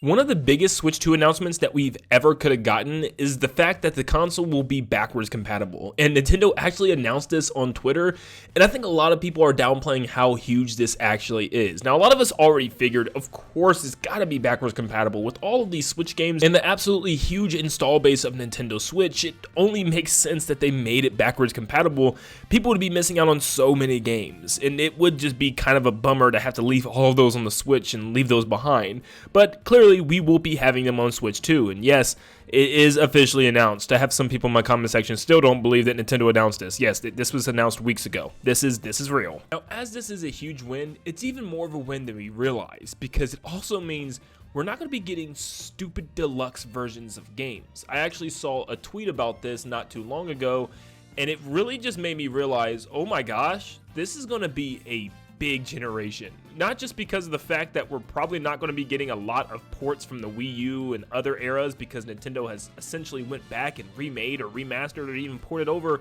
One of the biggest Switch 2 announcements that we've ever could have gotten is the fact that the console will be backwards compatible. And Nintendo actually announced this on Twitter, and I think a lot of people are downplaying how huge this actually is. Now, a lot of us already figured, of course, it's gotta be backwards compatible. With all of these Switch games and the absolutely huge install base of Nintendo Switch, it only makes sense that they made it backwards compatible. People would be missing out on so many games, and it would just be kind of a bummer to have to leave all of those on the Switch and leave those behind. But clearly, we will be having them on Switch 2, and yes, it is officially announced. I have some people in my comment section still don't believe that Nintendo announced this. Yes, this was announced weeks ago. This is real. Now, as this is a huge win, it's even more of a win than we realize, because it also means we're not going to be getting stupid deluxe versions of games. I actually saw a tweet about this not too long ago, and it really just made me realize, oh my gosh, this is going to be a big generation. Not just because of the fact that we're probably not going to be getting a lot of ports from the Wii U and other eras, because Nintendo has essentially went back and remade or remastered or even ported over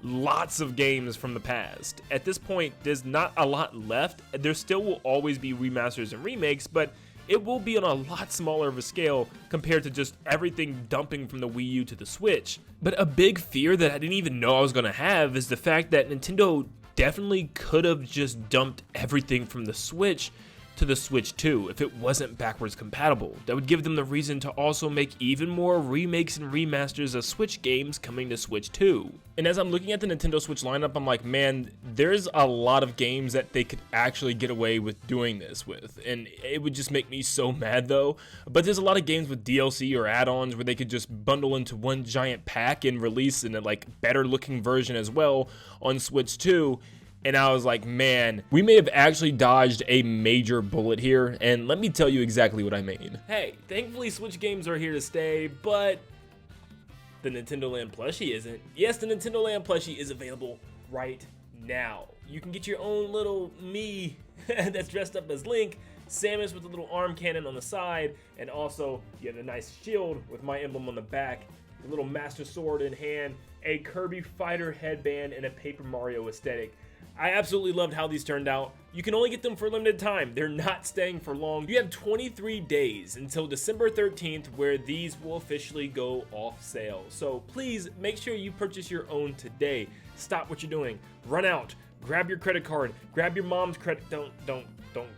lots of games from the past. At this point, there's not a lot left. There still will always be remasters and remakes, but it will be on a lot smaller of a scale compared to just everything dumping from the Wii U to the Switch. But a big fear that I didn't even know I was going to have is the fact that Nintendo definitely could have just dumped everything from the Switch to the Switch 2 if it wasn't backwards compatible. That would give them the reason to also make even more remakes and remasters of Switch games coming to Switch 2. And as I'm looking at the Nintendo Switch lineup, I'm like, man, there's a lot of games that they could actually get away with doing this with, and it would just make me so mad though. But there's a lot of games with DLC or add-ons where they could just bundle into one giant pack and release in a better looking version as well on Switch 2. And I was like, man, we may have actually dodged a major bullet here, and let me tell you exactly what I mean. Hey, thankfully Switch games are here to stay, but the Nintendo Land Plushie isn't. Yes, the Nintendo Land Plushie is available right now. You can get your own little me that's dressed up as Link, Samus with a little arm cannon on the side, and also you have a nice shield with my emblem on the back, a little Master Sword in hand, a Kirby Fighter headband, and a Paper Mario aesthetic. I absolutely loved how these turned out. You can only get them for a limited time. They're not staying for long. You have 23 days until December 13th where these will officially go off sale. So please make sure you purchase your own today. Stop what you're doing. Run out. Grab your credit card. Grab your mom's credit. Don't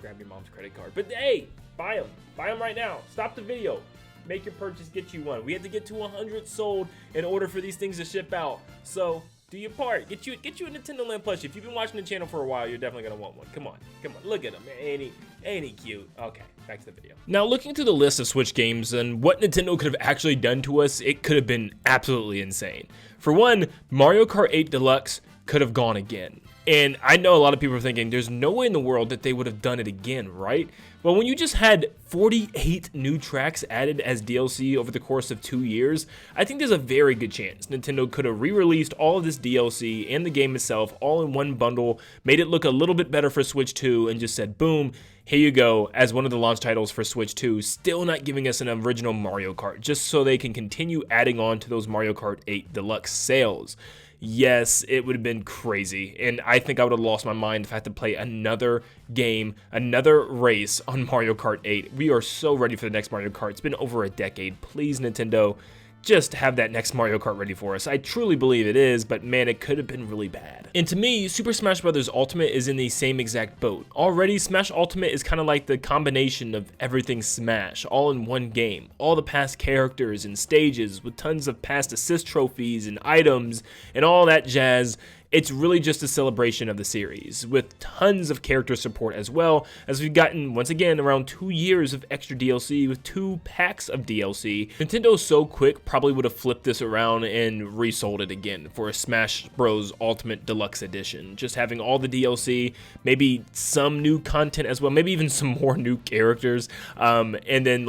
grab your mom's credit card. But hey, buy them. Buy them right now. Stop the video. Make your purchase, get you one. We have to get to 100 sold in order for these things to ship out. So do your part. Get you a Nintendo Land Plushie. If you've been watching the channel for a while, you're definitely gonna want one. Come on. Look at him. Ain't he cute? Okay, back to the video. Now, looking through the list of Switch games and what Nintendo could have actually done to us, it could have been absolutely insane. For one, Mario Kart 8 Deluxe could have gone again. And I know a lot of people are thinking, there's no way in the world that they would have done it again, right? Well, when you just had 48 new tracks added as DLC over the course of 2 years, I think there's a very good chance Nintendo could have re-released all of this DLC and the game itself all in one bundle, made it look a little bit better for Switch 2, and just said, boom, here you go, as one of the launch titles for Switch 2, still not giving us an original Mario Kart, just so they can continue adding on to those Mario Kart 8 Deluxe sales. Yes, it would have been crazy, and I think I would have lost my mind if I had to play another game, another race on Mario Kart 8. We are so ready for the next Mario Kart. It's been over a decade. Please, Nintendo, just have that next Mario Kart ready for us. I truly believe it is, but man, it could have been really bad. And to me, Super Smash Bros. Ultimate is in the same exact boat. Already, Smash Ultimate is kind of like the combination of everything Smash, all in one game. All the past characters and stages with tons of past assist trophies and items and all that jazz. It's really just a celebration of the series, with tons of character support as well, as we've gotten, once again, around 2 years of extra DLC with 2 packs of DLC. Nintendo so quick probably would have flipped this around and resold it again for a Smash Bros. Ultimate Deluxe Edition. Just having all the DLC, maybe some new content as well, maybe even some more new characters, and then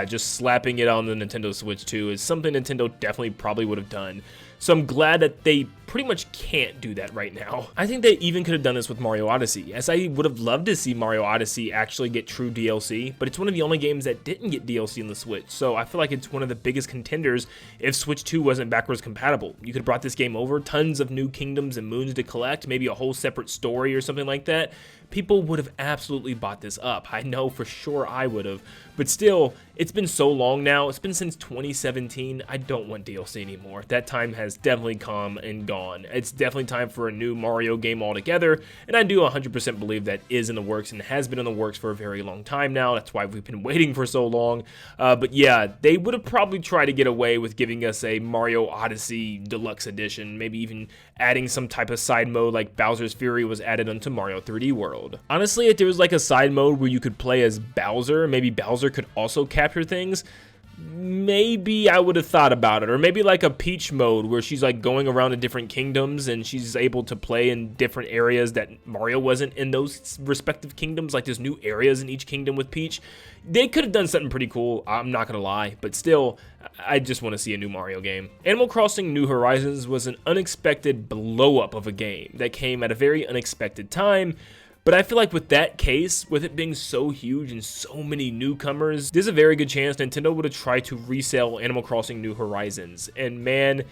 just slapping it on the Nintendo Switch 2 is something Nintendo definitely probably would have done. So I'm glad that they pretty much can't do that right now. I think they even could have done this with Mario Odyssey, as I would have loved to see Mario Odyssey actually get true DLC, but it's one of the only games that didn't get DLC on the Switch, so I feel like it's one of the biggest contenders if Switch 2 wasn't backwards compatible. You could have brought this game over, tons of new kingdoms and moons to collect, maybe a whole separate story or something like that. People would have absolutely bought this up. I know for sure I would have. But still, it's been so long now. It's been since 2017. I don't want DLC anymore. That time has definitely come and gone. It's definitely time for a new Mario game altogether. And I do 100% believe that is in the works and has been in the works for a very long time now. That's why we've been waiting for so long. But yeah, they would have probably tried to get away with giving us a Mario Odyssey Deluxe Edition. Maybe even adding some type of side mode like Bowser's Fury was added onto Mario 3D World. Honestly, if there was like a side mode where you could play as Bowser, maybe Bowser could also capture things, maybe I would have thought about it. Or maybe like a Peach mode where she's like going around to different kingdoms and she's able to play in different areas that Mario wasn't in those respective kingdoms. Like there's new areas in each kingdom with Peach. They could have done something pretty cool, I'm not gonna lie, but still, I just want to see a new Mario game. Animal Crossing New Horizons was an unexpected blow up of a game that came at a very unexpected time. But I feel like with that case, with it being so huge and so many newcomers, there's a very good chance Nintendo would have tried to resell Animal Crossing New Horizons. And man,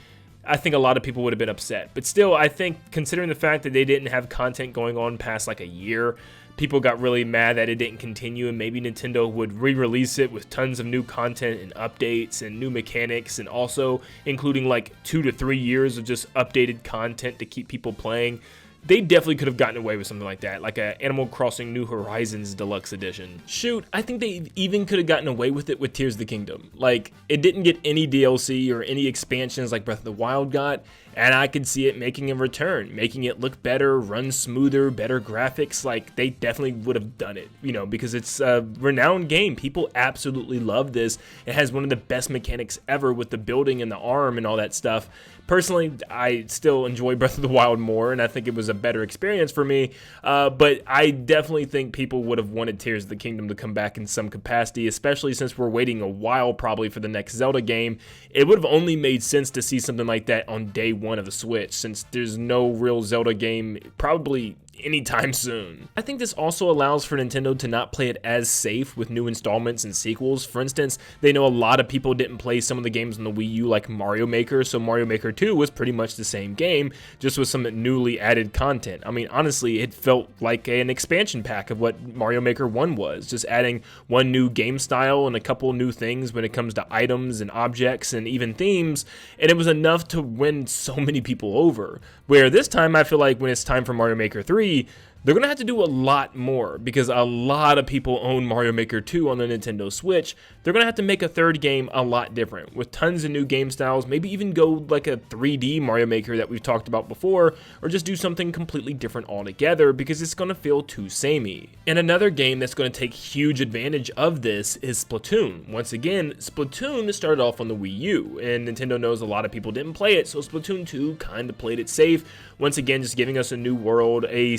I think a lot of people would have been upset. But still, I think considering the fact that they didn't have content going on past like a year, people got really mad that it didn't continue, and maybe Nintendo would re-release it with tons of new content and updates and new mechanics, and also including like 2 to 3 years of just updated content to keep people playing. They definitely could have gotten away with something like that, like a Animal Crossing New Horizons Deluxe Edition. Shoot, I think they even could have gotten away with it with Tears of the Kingdom. Like, it didn't get any DLC or any expansions like Breath of the Wild got, and I could see it making a return, making it look better, run smoother, better graphics. Like, they definitely would have done it, you know, because it's a renowned game. People absolutely love this. It has one of the best mechanics ever with the building and the arm and all that stuff. Personally, I still enjoy Breath of the Wild more, and I think it was a better experience for me, but I definitely think people would have wanted Tears of the Kingdom to come back in some capacity, especially since we're waiting a while probably for the next Zelda game. It would have only made sense to see something like that on day one of the Switch, since there's no real Zelda game probably anytime soon. I think this also allows for Nintendo to not play it as safe with new installments and sequels. For instance, they know a lot of people didn't play some of the games on the Wii U like Mario Maker, so Mario Maker 2 was pretty much the same game, just with some newly added content. I mean, honestly, it felt like an expansion pack of what Mario Maker 1 was, just adding one new game style and a couple new things when it comes to items and objects and even themes, and it was enough to win so many people over. Where this time, I feel like when it's time for Mario Maker 3, they're going to have to do a lot more because a lot of people own Mario Maker 2 on the Nintendo Switch. They're going to have to make a third game a lot different with tons of new game styles, maybe even go like a 3D Mario Maker that we've talked about before, or just do something completely different altogether because it's going to feel too samey. And another game that's going to take huge advantage of this is Splatoon. Once again, Splatoon started off on the Wii U, and Nintendo knows a lot of people didn't play it, so Splatoon 2 kind of played it safe. Once again, just giving us a new world, a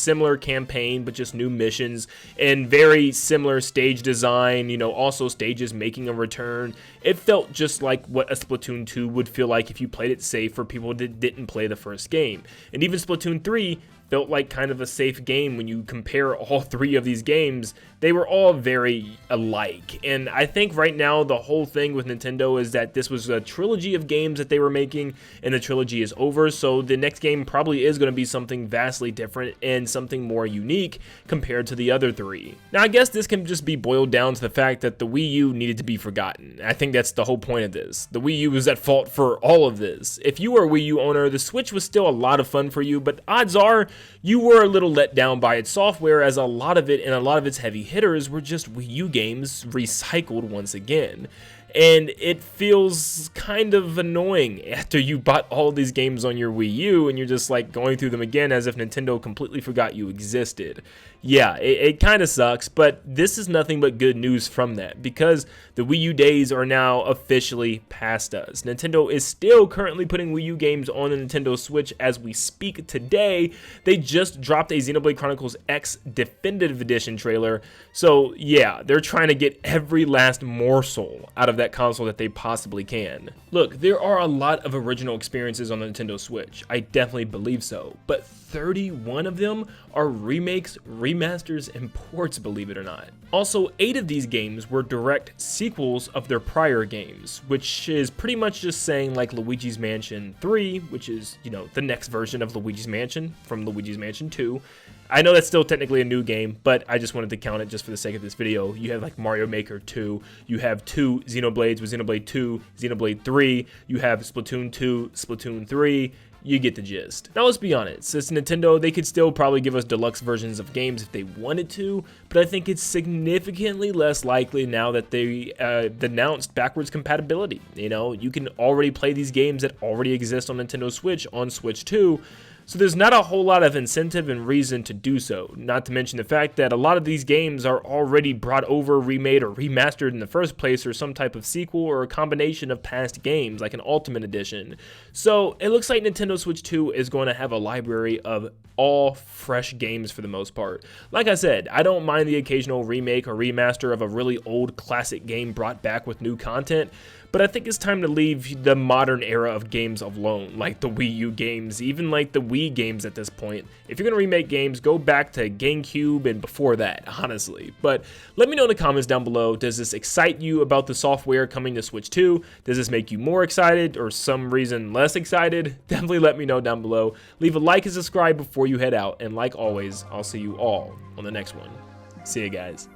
similar campaign, but just new missions, and very similar stage design, you know, also stages making a return. It felt just like what a Splatoon 2 would feel like if you played it safe for people that didn't play the first game. And even Splatoon 3 felt like kind of a safe game when you compare all three of these games. They were all very alike, and I think right now the whole thing with Nintendo is that this was a trilogy of games that they were making, and the trilogy is over, so the next game probably is going to be something vastly different and something more unique compared to the other three. Now, I guess this can just be boiled down to the fact that the Wii U needed to be forgotten. I think that's the whole point of this. The Wii U was at fault for all of this. If you were a Wii U owner, the Switch was still a lot of fun for you, but odds are you were a little let down by its software, as a lot of it and a lot of its heavy hitters were just Wii U games recycled once again. And it feels kind of annoying after you bought all these games on your Wii U and you're just like going through them again as if Nintendo completely forgot you existed. Yeah, it kind of sucks, but this is nothing but good news from that, because the Wii U days are now officially past us. Nintendo is still currently putting Wii U games on the Nintendo Switch as we speak today. They just dropped a Xenoblade Chronicles X Definitive Edition trailer, so yeah, they're trying to get every last morsel out of that that console that they possibly can. Look, there are a lot of original experiences on the Nintendo Switch, I definitely believe so, but 31 of them are remakes, remasters, and ports, believe it or not. Also, 8 of these games were direct sequels of their prior games, which is pretty much just saying like Luigi's Mansion 3, which is, you know, the next version of Luigi's Mansion from Luigi's Mansion 2. I know that's still technically a new game, but I just wanted to count it just for the sake of this video. You have like Mario Maker 2, you have 2 Xenoblades with Xenoblade 2, Xenoblade 3, you have Splatoon 2, Splatoon 3, you get the gist. Now let's be honest, since Nintendo, they could still probably give us deluxe versions of games if they wanted to, but I think it's significantly less likely now that they announced backwards compatibility. You know, you can already play these games that already exist on Nintendo Switch on Switch 2, so there's not a whole lot of incentive and reason to do so, not to mention the fact that a lot of these games are already brought over, remade, or remastered in the first place, or some type of sequel or a combination of past games, like an Ultimate Edition. So it looks like Nintendo Switch 2 is going to have a library of all fresh games for the most part. Like I said, I don't mind the occasional remake or remaster of a really old classic game brought back with new content, but I think it's time to leave the modern era of games alone, like the Wii U games, even like the Wii games at this point. If you're going to remake games, go back to GameCube and before that, honestly. But let me know in the comments down below, does this excite you about the software coming to Switch 2? Does this make you more excited or some reason less excited? Definitely let me know down below. Leave a like and subscribe before you head out, and like always, I'll see you all on the next one. See you guys.